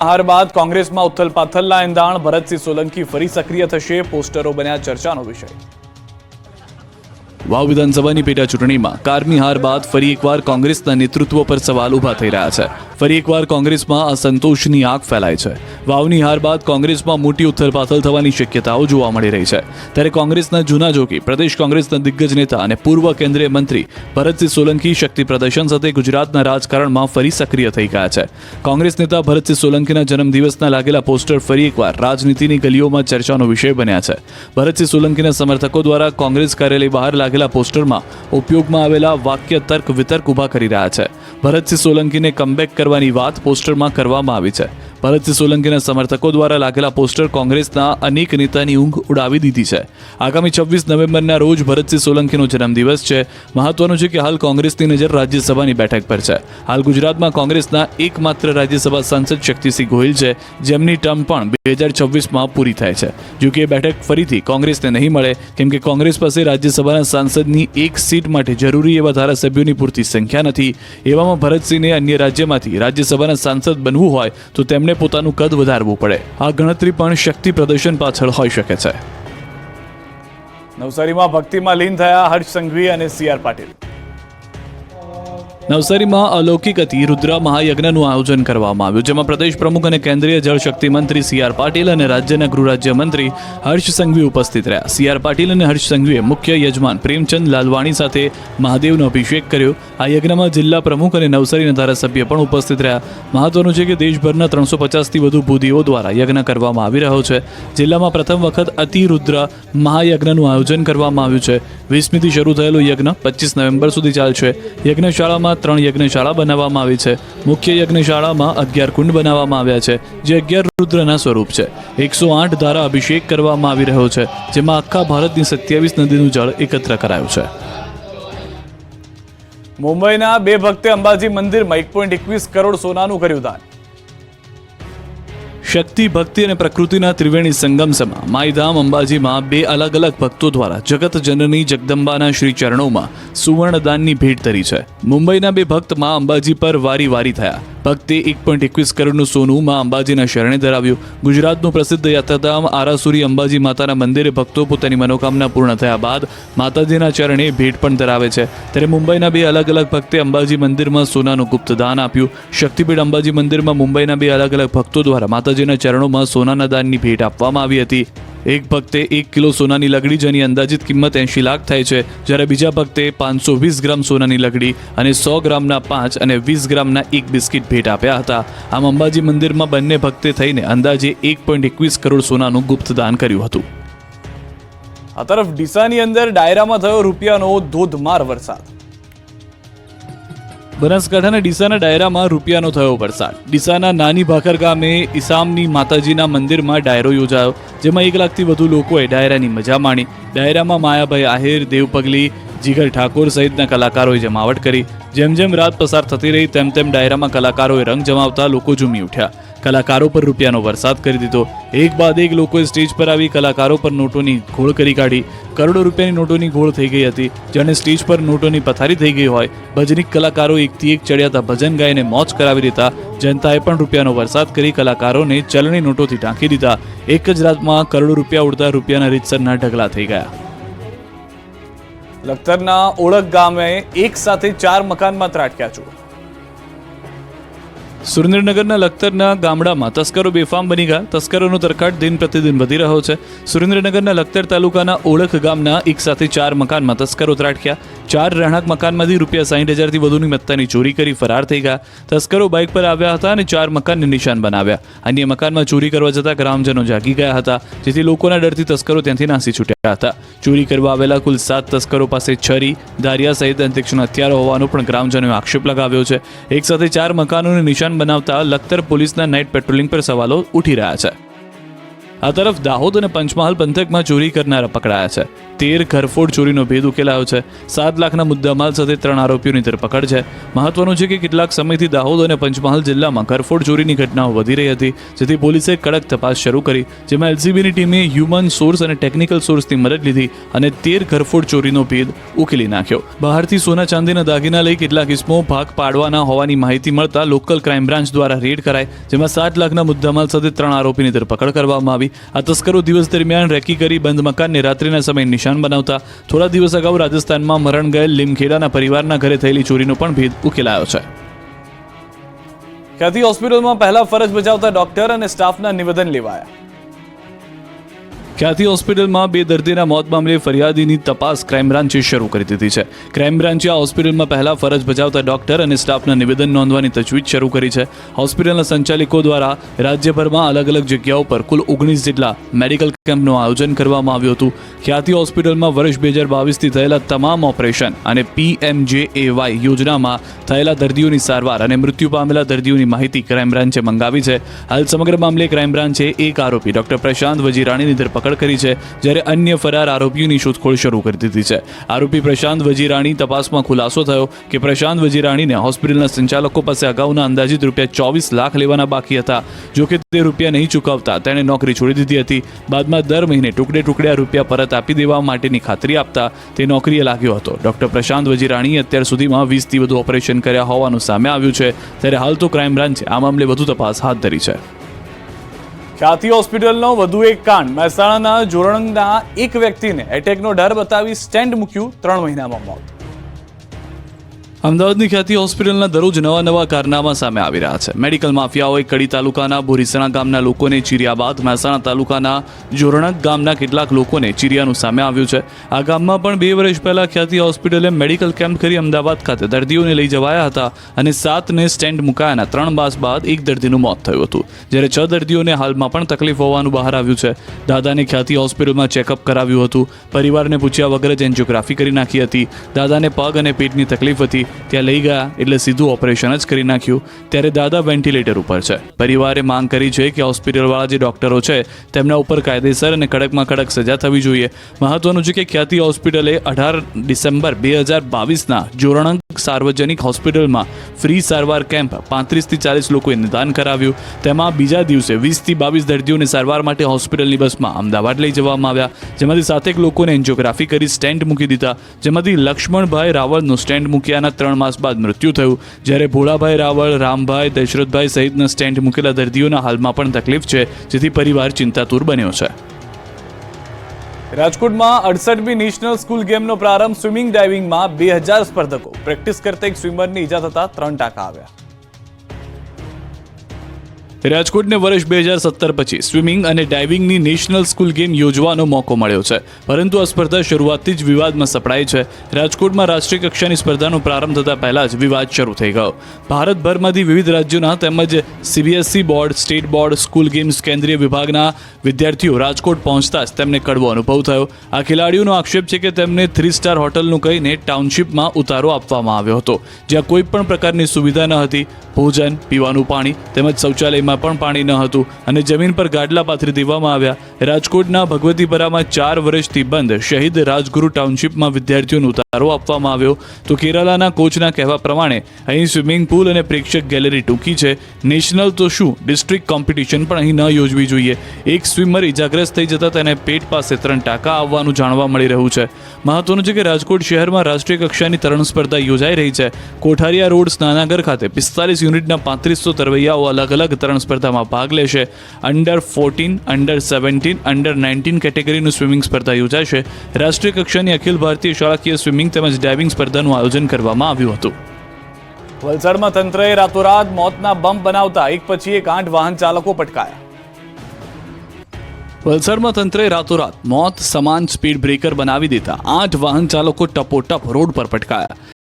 હાર બાદ કોંગ્રેસમાં ઉથલપાથલના એંધાણ. ભરતસિંહ સોલંકી ફરી સક્રિય થશે, પોસ્ટરો બન્યા ચર્ચાનો વિષય. વાવ વિધાનસભાની પેટા ચૂંટણીમાં કારમી હાર બાદ ફરી એકવાર કોંગ્રેસના નેતૃત્વ પર સવાલ ઊભા થઈ રહ્યા છે. ફરી એકવાર કોંગ્રેસમાં અસંતોષની આગ ફેલાય છે. વાવની હાર બાદ કોંગ્રેસમાં મોટી ઉથલપાથલ થવાની શક્યતાઓ જોવા મળી રહી છે. ત્યારે કોંગ્રેસના જૂના જોગી પ્રદેશ કોંગ્રેસના દિગ્ગજ નેતા અને પૂર્વ કેન્દ્રીય મંત્રી ભરતસિંહ સોલંકી શક્તિ પ્રદર્શન સાથે ગુજરાતના રાજકારણમાં ફરી સક્રિય થઈ ગયા છે. કોંગ્રેસ નેતા ભરતસિંહ સોલંકીના જન્મદિવસના લાગેલા પોસ્ટર ફરી એકવાર રાજનીતિની ગલીઓમાં ચર્ચાનો વિષય બન્યા છે. ભરતસિંહ સોલંકીના સમર્થકો દ્વારા કોંગ્રેસ કાર્યાલય બહાર લાગેલા પોસ્ટરમાં ઉપયોગમાં આવેલા વાક્ય તર્ક વિતર્ક ઉભા કરી રહ્યા છે. ભરતસિંહ સોલંકીને કમબેક કરવાની વાત પોસ્ટરમાં કરવામાં આવી છે. ભરતસિંહ સોલંકીના સમર્થકો દ્વારા લાગેલા પોસ્ટર કોંગ્રેસના અનેક નેતાની ઊંઘ ઉડાવી દીધી છે. આગામી 26 નવેમ્બરના રોજ ભરતસિંહ સોલંકીનો જન્મદિવસ છે. મહત્વનું છે કે હાલ કોંગ્રેસની નજર રાજ્યસભાની બેઠક પર છે. હાલ ગુજરાતમાં કોંગ્રેસના એકમાત્ર રાજ્યસભા સાંસદ શક્તિસિંહ ગોહિલ છે, જેમની ટર્મ પણ 2026માં પૂરી થાય છે. જો કે બેઠક ફરીથી કોંગ્રેસને નહીં મળે, કેમ કે કોંગ્રેસ પાસે રાજ્યસભાના સાંસદની એક સીટ માટે જરૂરી એવા ધારાસભ્યોની પૂરતી સંખ્યા નથી. એવામાં ભરતસિંહને અન્ય રાજ્યમાંથી રાજ્યસભાના સાંસદ બનવું હોય તો તેમણે પોતાનું કદ વધારવું પડે. આ ગણતરી પણ શક્તિ પ્રદર્શન પાછળ હોઈ શકે છે. નવસારીમાં ભક્તિમાં લીન થયા હર્ષ સંઘવી અને CR પાટીલ. નવસારીમાં અલૌકિક અતિ રુદ્ર મહાયજ્ઞનું આયોજન કરવામાં આવ્યું, જેમાં પ્રદેશ પ્રમુખ અને કેન્દ્રીય જળશક્તિ મંત્રી CR પાટીલ અને રાજ્યના ગૃહ રાજ્યમંત્રી હર્ષ સંઘવી ઉપસ્થિત રહ્યા. CR પાટીલ અને હર્ષ સંઘવીએ મુખ્ય યજમાન પ્રેમચંદ લાલવાણી સાથે મહાદેવનો અભિષેક કર્યો. આ યજ્ઞમાં જિલ્લા પ્રમુખ અને નવસારીના ધારાસભ્ય પણ ઉપસ્થિત રહ્યા. મહત્વનું છે કે દેશભરના 350થી વધુ ભૂદેવો દ્વારા યજ્ઞ કરવામાં આવી રહ્યો છે. જિલ્લામાં પ્રથમ વખત અતિ રુદ્ર મહાયજ્ઞનું આયોજન કરવામાં આવ્યું છે. 20મીથી શરૂ થયેલો યજ્ઞ 25 નવેમ્બર સુધી ચાલશે. યજ્ઞશાળામાં 3 યજ્ઞશાળા બનાવવામાં આવી છે. મુખ્ય યજ્ઞશાળામાં 11 કુંડ બનાવવામાં આવ્યા છે, જે 11 રુદ્રના સ્વરૂપ છે. 108 ધારા અભિષેક કરવામાં આવી રહ્યો છે, જેમાં આખા ભારતની 27 નદીનું જળ એકત્ર કરાયું છે. મુંબઈના 2 ભક્તે અંબાજી મંદિરમાં 1.21 કરોડ સોનાનું કર્યું દાન. શક્તિ, ભક્તિ અને પ્રકૃતિના ત્રિવેણી સંગમસમાં માઈધામ અંબાજીમાં 2 અલગ અલગ ભક્તો દ્વારા જગત જનની જગદંબાના શ્રી ચરણોમાં સુવર્ણદાનની ભેટ ધરી છે. મુંબઈના 2 ભક્ત માં અંબાજી પર વારી વારી થયા. ભક્તે 1.21 કરોડનું સોનું માં અંબાજીના શરણે ધરાવ્યું. ગુજરાતનું પ્રસિદ્ધ યાત્રાધામ આરાસુરી અંબાજી માતાના મંદિરે ભક્તો પોતાની મનોકામના પૂર્ણ થયા બાદ માતાજીના ચરણે ભેટ પણ ધરાવે છે. ત્યારે મુંબઈના 2 અલગ અલગ ભક્તે અંબાજી મંદિરમાં સોનાનું ગુપ્ત દાન આપ્યું. શક્તિપીઠ અંબાજી મંદિરમાં મુંબઈના 2 અલગ અલગ ભક્તો દ્વારા માતાજીના ચરણોમાં સોનાના દાનની ભેટ આપવામાં આવી હતી. એક ભક્તે 1 કિલો સોનાની લગડી, જેની અંદાજિત કિંમત 80 લાખ થાય છે, જ્યારે બીજા ભક્તે 520 ગ્રામ સોનાની લગડી અને 100 ગ્રામના 5 અને 20 ગ્રામના 1 બિસ્કિટ ભેટ આપ્યા હતા. આમ અંબાજી મંદિરમાં બંને ભક્તે થઈને અંદાજે 1.21 કરોડ સોનાનું ગુપ્ત દાન કર્યું હતું. આ તરફ ડીસાની અંદર ડાયરામાં થયો રૂપિયાનો ધોધમાર વરસાદ. બનાસકાંઠાના ડીસાના ડાયરામાં રૂપિયાનો થયો વરસાદ. ડીસાના નાની ભાખર ગામે ઈસામની માતાજીના મંદિરમાં ડાયરો યોજાયો, જેમાં 1 લાખથી વધુ લોકોએ ડાયરાની મજા માણી. ડાયરામાં માયાભાઈ આહિર, દેવ પગલી, જીગર ઠાકોર સહિતના કલાકારોએ જમાવટ કરી. જેમ જેમ રાત પસાર થતી રહી તેમ તેમ ડાયરામાં કલાકારોએ રંગ જમાવતા લોકો ઝૂમી ઉઠ્યા. કલાકારો પર રૂપિયાનો વરસાદ કરી દીધો. એક બાદ એક લોકોએ સ્ટેજ પર આવી કલાકારો પર નોટોની ઘોળ કરી કાઢી. કરોડો રૂપિયાની નોટોની ઘોળ થઈ ગઈ હતી. જાણે સ્ટેજ પર નોટોની પથારી થઈ ગઈ હોય. ભજનિક કલાકારો એકથી એક ચડિયાતા ભજન ગાઈને મોજ કરાવી દેતા. જનતાએ પણ રૂપિયાનો વરસાદ કરી કલાકારોને ચલણી નોટોથી ઢાંકી દીધા. એક જ રાતમાં કરોડો રૂપિયા ઉડતા રૂપિયાના રીતસરના ઢગલા થઈ ગયા. લખતરના ઓળખ ગામે એક સાથે 4 મકાનમાં ત્રાટક્યા ચોર. સુરેન્દ્રનગરના લખતરના ગામડામાં તસ્કરો બેફામ બની ગયા. તસ્કરોનો તરખાટ દિન પ્રતિદિન વધી રહ્યો છે. સુરેન્દ્રનગરના લખતર તાલુકાના ઓળખ ગામના એક સાથે 4 મકાનમાં તસ્કરો ત્રાટક્યા. 4 રહેણાંક મકાનમાંથી રૂપિયા 60,000થી વધુની મત્તાની ચોરી કરી ફરાર થઈ ગયા. તસ્કરો બાઇક પર આવ્યા હતા અને 4 મકાનને નિશાન બનાવ્યા. અન્ય મકાનમાં ચોરી કરવા જતા ગ્રામજનો જાગી ગયા હતા, જેથી લોકોના ડરથી તસ્કરો ત્યાંથી નાસી છૂટ્યા હતા. ચોરી કરવા આવેલા કુલ 7 તસ્કરો પાસે છરી, દારિયા સહિત તીક્ષ્ણ હથિયારો હોવાનો પણ ગ્રામજનોએ આક્ષેપ લગાવ્યો છે. એક સાથે 4 મકાનોને નિશાન બનાવતા લખતર પોલીસના નાઇટ પેટ્રોલિંગ પર સવાલો ઉઠી રહ્યા છે. આ તરફ દાહોદ અને પંચમહાલ પંથકમાં ચોરી કરનારા પકડાયા છે. 13 ઘરફોડ ચોરીનો ભેદ ઉકેલાયો છે. 7 લાખના મુદ્દામાલ સાથે 3 આરોપીઓની ધરપકડ છે. મહત્વનું છે કે કેટલાક સમયથી દાહોદ અને પંચમહાલ જિલ્લામાં ઘરફોડ ચોરીની ઘટનાઓ વધી રહી હતી, જેથી પોલીસે કડક તપાસ શરૂ કરી, જેમાં એલસીબીની ટીમે હ્યુમન સોર્સ અને ટેકનિકલ સોર્સની મદદ લીધી અને 13 ઘરફોડ ચોરીનો ભેદ ઉકેલી નાખ્યો. બહારથી સોના ચાંદીના દાગીના લઈ કેટલાક ઇસમો ભાગ પાડવાના હોવાની માહિતી મળતા લોકલ ક્રાઇમ બ્રાન્ચ દ્વારા રેડ કરાઈ, જેમાં 7 લાખના મુદ્દામાલ સાથે 3 આરોપીની ધરપકડ કરવામાં આવી. આ તસ્કરો દિવસ દરમિયાન રેકી કરી બંધ મકાનને રાત્રિના સમયે નિશાન બનાવતા. થોડા દિવસ અગાઉ રાજસ્થાનમાં મરણ ગયેલ લીમખેડાના પરિવારના ઘરે થયેલી ચોરીનો પણ ભેદ ઉકેલાયો છે. ખ્યાતિ હોસ્પિટલમાં પહેલા ફરજ બજાવતા ડોક્ટર અને સ્ટાફના નિવેદન લેવાયા. ખ્યાતિ હોસ્પિટલમાં 2 દર્દીના મોત મામલે ફરિયાદીની તપાસ ક્રાઇમ બ્રાન્ચે શરૂ કરી દીધી છે. ક્રાઇમ બ્રાન્ચે આ હોસ્પિટલમાં પહેલા ફરજ બજાવતા ડોક્ટર અને સ્ટાફના નિવેદન નોંધવાની તજવીજ શરૂ કરી છે. હોસ્પિટલના સંચાલકો દ્વારા રાજ્યભરમાં અલગ અલગ જગ્યાઓ પર કુલ 19 જેટલા મેડિકલ કેમ્પનું આયોજન કરવામાં આવ્યું હતું. ખ્યાતિ હોસ્પિટલમાં વર્ષ 2022થી થયેલા તમામ ઓપરેશન અને PMJAY યોજનામાં થયેલા દર્દીઓની સારવાર અને મૃત્યુ પામેલા દર્દીઓની માહિતી ક્રાઇમ બ્રાન્ચે મંગાવી છે. હાલ સમગ્ર મામલે ક્રાઇમ બ્રાન્ચે એક આરોપી ડોક્ટર પ્રશાંત વજીરાણીની ધરપકડ કરી છે, જ્યારે અન્ય ફરાર આરોપીઓની શોધખોળ શરૂ કરી દીધી છે. આરોપી પ્રશાંત વજીરાણી તપાસમાં ખુલાસો થયો કે પ્રશાંત વજીરાણીને હોસ્પિટલના સંચાલકો પાસે અગાઉના અંદાજિત ₹24 લાખ લેવાના બાકી હતા. જો કે તે રૂપિયા નહીં ચૂકવતા તેણે નોકરી છોડી દીધી હતી. બાદમાં દર મહિને ટુકડે ટુકડે આ રૂપિયા પરત આપી દેવા માટેની ખાતરી આપતા તે નોકરીએ લાગ્યો હતો. ડોક્ટર પ્રશાંત વજીરાણીએ અત્યાર સુધીમાં 20થી વધુ ઓપરેશન કર્યા હોવાનું સામે આવ્યું છે, ત્યારે હાલ તો ક્રાઇમ બ્રાન્ચે આ મામલે વધુ તપાસ હાથ ધરી છે. ખ્યાતિ હોસ્પિટલનો વધુ એક કાંડ. મહેસાણાના જોરણના એક વ્યક્તિને એટેકનો ડર બતાવી સ્ટેન્ડ મૂક્યું, 3 મહિનામાં મોત. અમદાવાદની ખ્યાતિ હોસ્પિટલના દરરોજ નવા કારનામા સામે આવી રહ્યા છે. મેડિકલ માફિયાઓએ કડી તાલુકાના બોરીસણા ગામના લોકોને ચીર્યા બાદ મહેસાણા તાલુકાના જોરણક ગામના કેટલાક લોકોને ચીર્યાનું સામે આવ્યું છે. આ ગામમાં પણ 2 વર્ષ પહેલા ખ્યાતિ હોસ્પિટલે મેડિકલ કેમ્પ કરી અમદાવાદ ખાતે દર્દીઓને લઈ જવાયા હતા અને 7ને સ્ટેન્ડ મુકાયાના 3 માસ બાદ એક દર્દીનું મોત થયું હતું, જ્યારે 6 દર્દીઓને હાલમાં પણ તકલીફ હોવાનું બહાર આવ્યું છે. દાદાને ખ્યાતિ હોસ્પિટલમાં ચેકઅપ કરાવ્યું હતું. પરિવારને પૂછ્યા વગર જ એન્જિયોગ્રાફી કરી નાખી હતી. દાદાને પગ અને પેટની તકલીફ હતી. ત્યાં લઈ ગયા એટલે સીધું ઓપરેશન જ કરી નાખ્યું, ત્યારે દાદા વેન્ટિલેટર ઉપર છે. પરિવારે માંગ કરી છે કે હોસ્પિટલવાળા જે ડોક્ટરો છે તેમના ઉપર કાયદેસર અને કડકમાં કડક સજા થવી જોઈએ. મહત્વનું છે કે ખ્યાતિ હોસ્પિટલે 18 ડિસેમ્બર 2022ના જોરણક સાર્વજનિક હોસ્પિટલમાં ફ્રી સારવાર કેમ્પ 35થી 40 લોકોએ નિદાન કરાવ્યું. તેમાં બીજા દિવસે 20થી 22 દર્દીઓને સારવાર માટે હોસ્પિટલની બસમાં અમદાવાદ લઈ જવામાં આવ્યા, જેમાંથી 7 લોકોને એન્જિયોગ્રાફી કરી સ્ટેન્ટ મૂકી દીધા, જેમાંથી લક્ષ્મણભાઈ રાવળનું સ્ટેન્ટ મૂક્યાના 3 માસ બાદ મૃત્યુ થયું, જ્યારે ભોળાભાઈ રાવળ, રામભાઈ, દશરથભાઈ સહિતના સ્ટેન્ટ મૂકેલા દર્દીઓના હાલમાં પણ તકલીફ છે, જેથી પરિવાર ચિંતાતુર બન્યો છે. રાજકોટમાં 68મી નેશનલ સ્કૂલ ગેમનો પ્રારંભ. સ્વિમિંગ ડાઇવિંગમાં 2000 સ્પર્ધકો. પ્રેક્ટિસ કરતા એક સ્વિમરની ઈજા થતા 3 ટાંકા આવ્યા. રાજકોટને વર્ષ 2017 પછી સ્વિમિંગ અને ડાઇવિંગની નેશનલ સ્કૂલ ગેમ યોજવાનો મોકો મળ્યો છે, પરંતુ આ સ્પર્ધા શરૂઆતથી જ વિવાદમાં સપડાઈ છે. રાજકોટમાં રાષ્ટ્રીય કક્ષાની સ્પર્ધાનો પ્રારંભ થતાં પહેલા જ વિવાદ શરૂ થઈ ગયો. ભારતભરમાંથી વિવિધ રાજ્યોના તેમજ CBSE board, state board, school games કેન્દ્રીય વિભાગના વિદ્યાર્થીઓ રાજકોટ પહોંચતા જ તેમને કડવો અનુભવ થયો. આ ખેલાડીઓનો આક્ષેપ છે કે તેમને 3 સ્ટાર હોટલનું કહીને ટાઉનશીપમાં ઉતારો આપવામાં આવ્યો હતો, જ્યાં કોઈ પણ પ્રકારની સુવિધા ન હતી. ભોજન, પીવાનું પાણી તેમજ શૌચાલયમાં પણ પાણી ન હતું અને જમીન પર ગાડલા પાથરી દેવામાં આવ્યા. રાજકોટના ભગવતીપરામાં 4 વર્ષથી બંધ શહીદ રાજગુરુ ટાઉનશીપમાં વિદ્યાર્થીઓને ઉતારો આપવામાં આવ્યો. તો કેરાલાના કોચના કહેવા પ્રમાણે અહીં સ્વિમિંગ પુલ અને પ્રેક્ષક ગેલેરી ટૂંકી છે. નેશનલ તો શું, ડિસ્ટ્રિક્ટ કોમ્પિટિશન પણ અહીં ન યોજવી જોઈએ. એક સ્વિમર ઇજાગ્રસ્ત થઈ જતા તેને પેટ પાસે 3 ટાંકા આવવાનું જાણવા મળી રહ્યું છે. મહત્વનું છે કે રાજકોટ શહેરમાં રાષ્ટ્રીય કક્ષાની તરણ સ્પર્ધા યોજાઈ રહી છે. કોઠારિયા રોડ સ્નાનાગર ખાતે 45 યુનિટના 3500 તરવૈયાઓ અલગ અલગ તરણ સ્પર્ધામાં ભાગ લેશે. અંડર 14, અંડર 17, અંડર 19 કેટેગરીનું સ્વિમિંગ સ્પર્ધા યોજાશે. રાષ્ટ્રીય કક્ષાની અખિલ ભારતીય શાળાકીય સ્વિમિંગ તેમજ ડાઇવિંગ સ્પર્ધાનું આયોજન કરવામાં આવ્યું હતું. વલસાડમાં તંત્રએ રાતોરાત મોતના બમ્પ બનાવતા એક પછી એક 8 વાહન ચાલકો પટકાયા. વલસાડમાં તંત્રએ રાતોરાત મોત સમાન સ્પીડ બ્રેકર બનાવી દેતા 8 વાહન ચાલકો ટપોટપ રોડ પર પટકાયા.